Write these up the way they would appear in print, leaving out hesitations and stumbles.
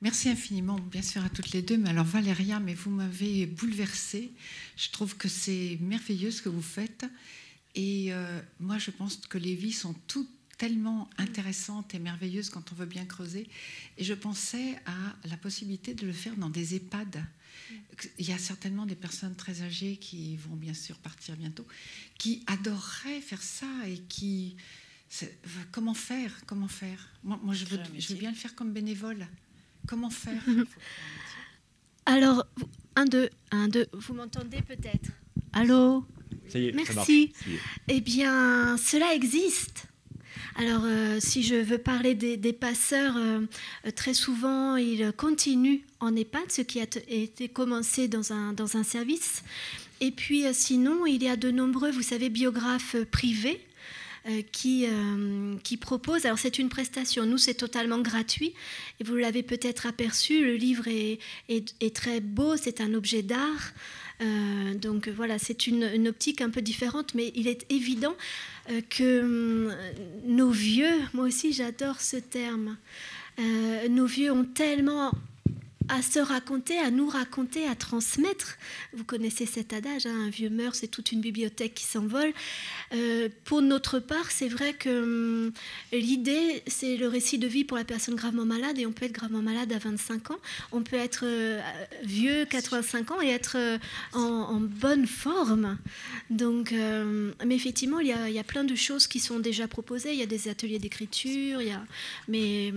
Merci infiniment, bien sûr, à toutes les deux. Mais alors, Valéria, mais vous m'avez bouleversée. Je trouve que c'est merveilleux ce que vous faites. Et moi, je pense que les vies sont toutes tellement intéressantes et merveilleuses quand on veut bien creuser. Et je pensais à la possibilité de le faire dans des EHPAD. Il y a certainement des personnes très âgées qui vont bien sûr partir bientôt, qui adoreraient faire ça et qui... Comment faire Moi je veux bien le faire comme bénévole. Comment faire Alors, 1, 2, 1, 2, vous m'entendez peut-être? Allô? Ça y est, merci. Ça marche. Eh bien, cela existe. Alors, si je veux parler des passeurs, très souvent, ils continuent en EHPAD, ce qui a été commencé dans un service. Et puis, sinon, il y a de nombreux, vous savez, biographes privés qui proposent. Alors, c'est une prestation. Nous, c'est totalement gratuit. Et vous l'avez peut-être aperçu, le livre est très beau, c'est un objet d'art. Donc voilà, c'est une optique un peu différente, mais il est évident que nos vieux, moi aussi j'adore ce terme, nos vieux ont tellement à se raconter, à nous raconter, à transmettre. Vous connaissez cet adage, hein, un vieux meurt, c'est toute une bibliothèque qui s'envole. Pour notre part, c'est vrai que l'idée, c'est le récit de vie pour la personne gravement malade, et on peut être gravement malade à 25 ans, on peut être vieux, 85 ans, et être en bonne forme. Donc, mais effectivement, il y a plein de choses qui sont déjà proposées, il y a des ateliers d'écriture, mais...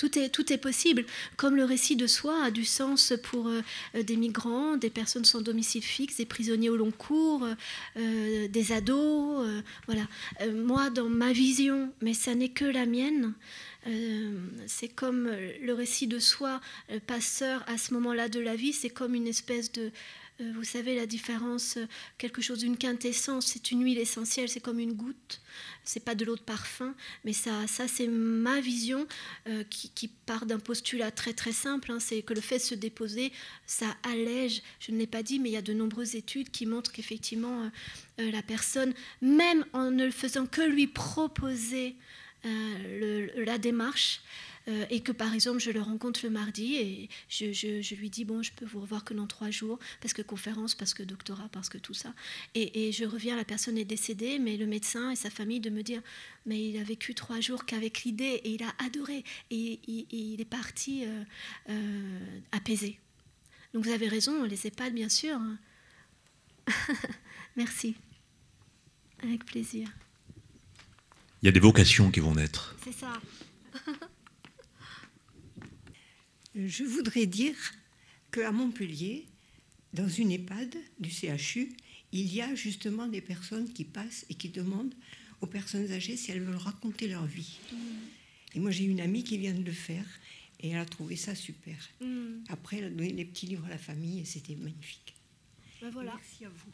Tout est possible. Comme le récit de soi a du sens pour des migrants, des personnes sans domicile fixe, des prisonniers au long cours, des ados. Voilà. Moi, dans ma vision, mais ça n'est que la mienne, c'est comme le récit de soi, passeur à ce moment-là de la vie, c'est comme une espèce de... vous savez, la différence, quelque chose d'une quintessence, c'est une huile essentielle, c'est comme une goutte. C'est pas de l'eau de parfum, mais ça c'est ma vision qui part d'un postulat très très simple, hein, c'est que le fait de se déposer, ça allège, je ne l'ai pas dit, mais il y a de nombreuses études qui montrent qu'effectivement la personne, même en ne faisant que lui proposer la démarche, et que par exemple je le rencontre le mardi et je lui dis bon, je peux vous revoir que dans 3 jours parce que conférence, parce que doctorat, parce que tout ça, et je reviens, la personne est décédée, mais le médecin et sa famille de me dire mais il a vécu 3 jours qu'avec l'idée et il a adoré et il est parti apaisé. Donc vous avez raison, les EHPAD bien sûr. Merci, avec plaisir. Il y a des vocations qui vont naître. C'est ça. Je voudrais dire qu'à Montpellier, dans une EHPAD du CHU, il y a justement des personnes qui passent et qui demandent aux personnes âgées si elles veulent raconter leur vie. Et moi, j'ai une amie qui vient de le faire et elle a trouvé ça super. Après, elle a donné les petits livres à la famille et c'était magnifique. Ben voilà. Merci à vous.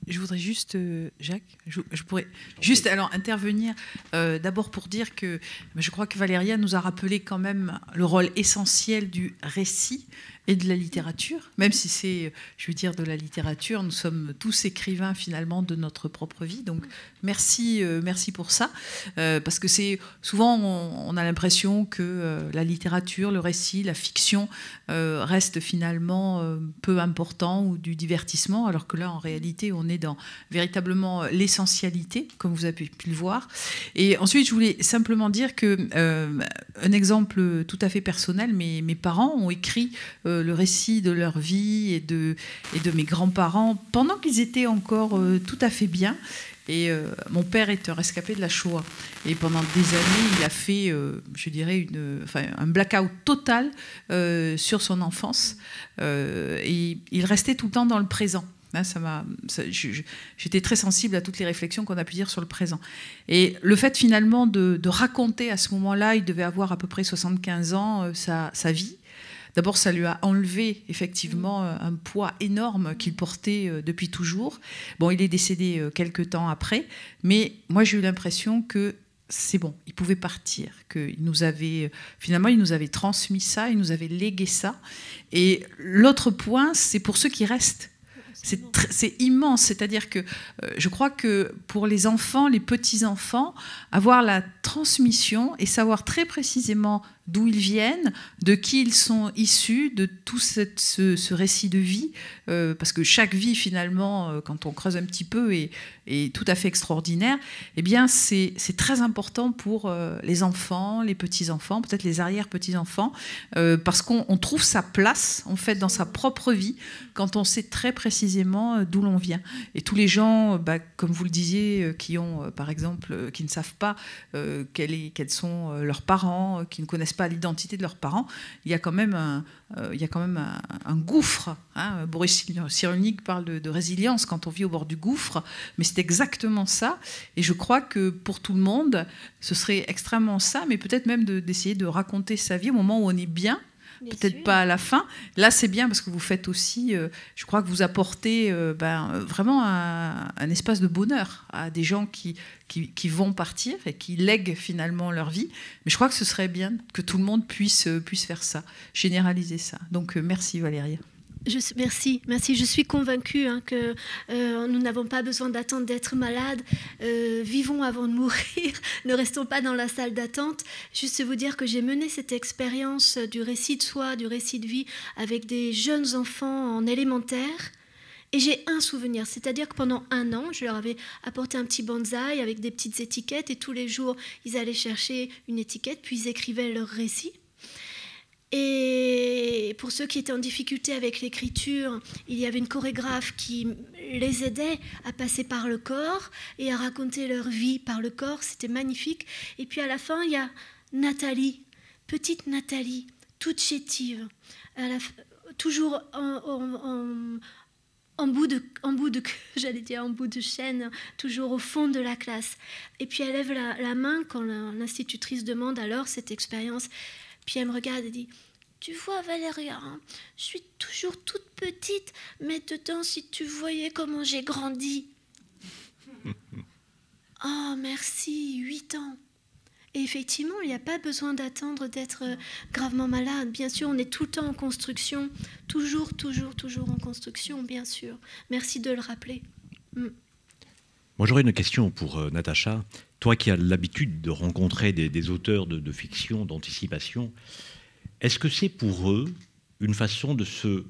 Je voudrais juste, Jacques, je pourrais juste alors intervenir d'abord pour dire que je crois que Valéria nous a rappelé quand même le rôle essentiel du récit et de la littérature, même si c'est, je veux dire, de la littérature, nous sommes tous écrivains finalement de notre propre vie, donc merci pour ça, parce que c'est souvent on a l'impression que la littérature, le récit, la fiction reste finalement peu important ou du divertissement, alors que là en réalité on est dans véritablement l'essentialité, comme vous avez pu le voir. Et ensuite je voulais simplement dire que un exemple tout à fait personnel, mes parents ont écrit le récit de leur vie et de mes grands-parents pendant qu'ils étaient encore tout à fait bien. Et mon père est un rescapé de la Shoah. Et pendant des années, il a fait, je dirais, un blackout total sur son enfance. Et il restait tout le temps dans le présent. J'étais très sensible à toutes les réflexions qu'on a pu dire sur le présent. Et le fait finalement de raconter à ce moment-là, il devait avoir à peu près 75 ans, sa vie. D'abord, ça lui a enlevé effectivement un poids énorme qu'il portait depuis toujours. Bon, il est décédé quelques temps après, mais moi j'ai eu l'impression que c'est bon, il pouvait partir, qu'il nous avait transmis ça, il nous avait légué ça. Et l'autre point, c'est pour ceux qui restent. c'est immense. C'est-à-dire que je crois que pour les enfants, les petits-enfants, avoir la transmission et savoir très précisément d'où ils viennent, de qui ils sont issus, de tout ce récit de vie, parce que chaque vie, finalement, quand on creuse un petit peu, est tout à fait extraordinaire, eh bien, c'est très important pour les enfants, les petits-enfants, peut-être les arrière-petits-enfants, parce qu'on trouve sa place, en fait, dans sa propre vie, quand on sait très précisément d'où l'on vient. Et tous les gens, comme vous le disiez, qui ont, par exemple, qui ne savent pas quels sont leurs parents, qui ne connaissent pas l'identité de leurs parents, il y a quand même un gouffre. Hein. Boris Cyrulnik parle de résilience quand on vit au bord du gouffre, mais c'est exactement ça. Et je crois que pour tout le monde, ce serait extrêmement ça, mais peut-être même d'essayer de raconter sa vie au moment où on est bien. Peut-être pas à la fin. Là, c'est bien parce que vous faites aussi, je crois que vous apportez vraiment un espace de bonheur à des gens qui vont partir et qui lèguent finalement leur vie. Mais je crois que ce serait bien que tout le monde puisse faire ça, généraliser ça. Donc, merci Valérie. Merci. Je suis convaincue que nous n'avons pas besoin d'attendre d'être malades. Vivons avant de mourir. Ne restons pas dans la salle d'attente. Juste vous dire que j'ai mené cette expérience du récit de soi, du récit de vie avec des jeunes enfants en élémentaire. Et j'ai un souvenir, c'est-à-dire que pendant 1 an, je leur avais apporté un petit bonsaï avec des petites étiquettes et tous les jours, ils allaient chercher une étiquette, puis ils écrivaient leur récit. Et pour ceux qui étaient en difficulté avec l'écriture, il y avait une chorégraphe qui les aidait à passer par le corps et à raconter leur vie par le corps. C'était magnifique. Et puis à la fin, il y a Nathalie, petite Nathalie, toute chétive, toujours en bout de chaîne, toujours au fond de la classe. Et puis elle lève la main quand l'institutrice demande alors cette expérience. Puis elle me regarde et dit « Tu vois Valéria, je suis toujours toute petite, mais dedans, si tu voyais comment j'ai grandi. » Oh, merci, 8 ans. Et effectivement, il n'y a pas besoin d'attendre d'être gravement malade. Bien sûr, on est tout le temps en construction, toujours en construction, bien sûr. Merci de le rappeler. Moi, j'aurais une question pour Natacha. Toi qui as l'habitude de rencontrer des auteurs de fiction, d'anticipation, est-ce que c'est pour eux une façon de se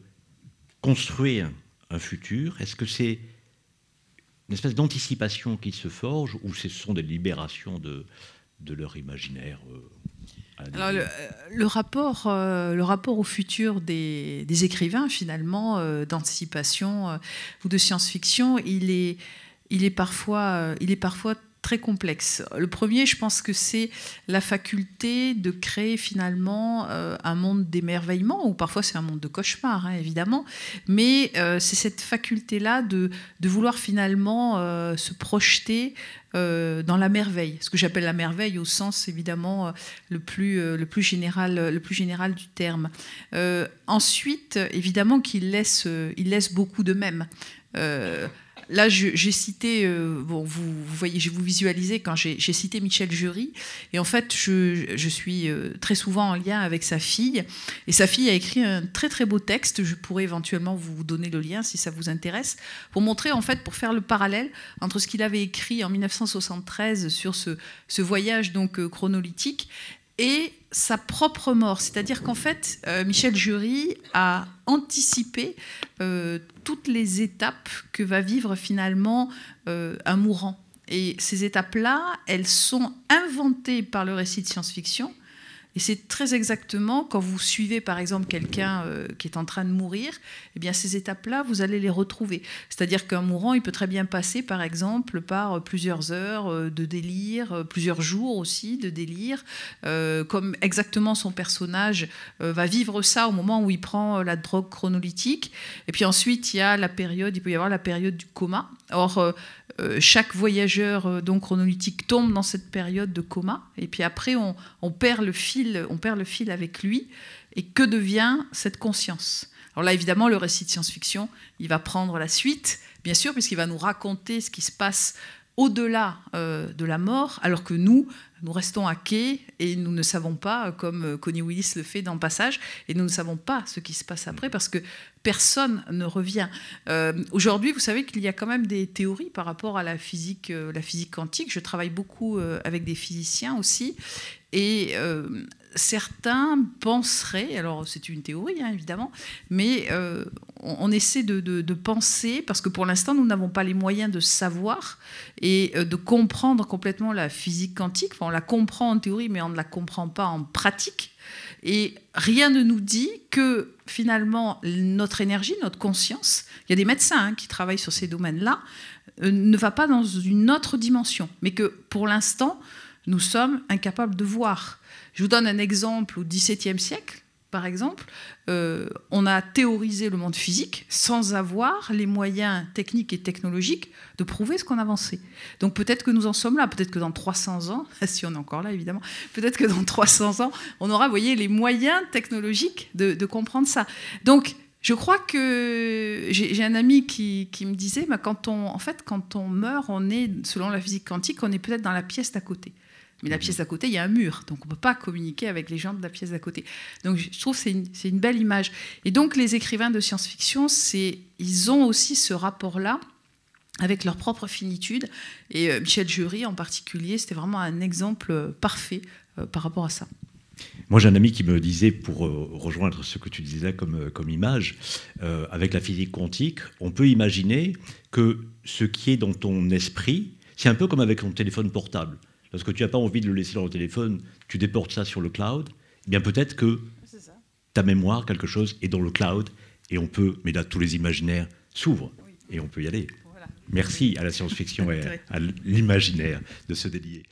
construire un futur? Est-ce que c'est une espèce d'anticipation qui se forge ou ce sont des libérations de leur imaginaire Alors, le rapport au futur des écrivains, finalement, d'anticipation ou de science-fiction, il est parfois très complexe. Le premier, je pense que c'est la faculté de créer finalement un monde d'émerveillement, ou parfois c'est un monde de cauchemar, évidemment, mais c'est cette faculté-là de vouloir finalement se projeter dans la merveille, ce que j'appelle la merveille au sens évidemment le plus général du terme. Ensuite, évidemment qu'il laisse beaucoup d'eux-mêmes. Là, j'ai cité, vous voyez, vous visualisez quand j'ai cité Michel Jury, et en fait, je suis très souvent en lien avec sa fille, et sa fille a écrit un très très beau texte, je pourrais éventuellement vous donner le lien si ça vous intéresse, pour montrer, en fait, pour faire le parallèle entre ce qu'il avait écrit en 1973 sur ce voyage donc chronolytique, et sa propre mort. C'est-à-dire qu'en fait, Michel Jury a anticipé toutes les étapes que va vivre finalement un mourant. Et ces étapes-là, elles sont inventées par le récit de science-fiction. Et c'est très exactement, quand vous suivez par exemple quelqu'un qui est en train de mourir, eh bien ces étapes-là, vous allez les retrouver. C'est-à-dire qu'un mourant, il peut très bien passer par exemple par plusieurs heures de délire, plusieurs jours aussi de délire, comme exactement son personnage va vivre ça au moment où il prend la drogue chronolytique. Et puis ensuite, il peut y avoir la période du coma. Or, chaque voyageur donc chronolytique tombe dans cette période de coma, et puis après on perd le fil avec lui, et que devient cette conscience? Alors là, évidemment, le récit de science-fiction, il va prendre la suite, bien sûr, puisqu'il va nous raconter ce qui se passe au-delà de la mort, alors que nous restons à quai et nous ne savons pas, comme Connie Willis le fait dans Passage, et nous ne savons pas ce qui se passe après parce que personne ne revient. Aujourd'hui, vous savez qu'il y a quand même des théories par rapport à la physique quantique. Je travaille beaucoup avec des physiciens aussi. Et certains penseraient, alors c'est une théorie hein, évidemment, mais on essaie de penser, parce que pour l'instant nous n'avons pas les moyens de savoir et de comprendre complètement la physique quantique. Enfin, on la comprend en théorie, mais on ne la comprend pas en pratique. Et rien ne nous dit que finalement notre énergie, notre conscience, il y a des médecins hein, qui travaillent sur ces domaines-là, ne va pas dans une autre dimension, mais que pour l'instant nous sommes incapables de voir. Je vous donne un exemple. Au XVIIe siècle, par exemple, on a théorisé le monde physique sans avoir les moyens techniques et technologiques de prouver ce qu'on avançait. Donc peut-être que nous en sommes là, peut-être que dans 300 ans, si on est encore là évidemment, peut-être que dans 300 ans, on aura, vous voyez, les moyens technologiques de comprendre ça. Donc je crois que j'ai un ami qui me disait, bah, quand on meurt, on est, selon la physique quantique, on est peut-être dans la pièce d'à côté. Mais la pièce d'à côté, il y a un mur, donc on ne peut pas communiquer avec les gens de la pièce d'à côté. Donc je trouve que c'est une belle image. Et donc les écrivains de science-fiction, ils ont aussi ce rapport-là avec leur propre finitude. Et Michel Jury en particulier, c'était vraiment un exemple parfait par rapport à ça. Moi, j'ai un ami qui me disait, pour rejoindre ce que tu disais comme image, avec la physique quantique, on peut imaginer que ce qui est dans ton esprit, c'est un peu comme avec ton téléphone portable. Lorsque tu n'as pas envie de le laisser dans le téléphone, tu déportes ça sur le cloud, eh bien peut-être que ta mémoire, quelque chose, est dans le cloud, et on peut, mais là, tous les imaginaires s'ouvrent, et on peut y aller. Voilà. Merci à la science-fiction et à l'imaginaire de se délier.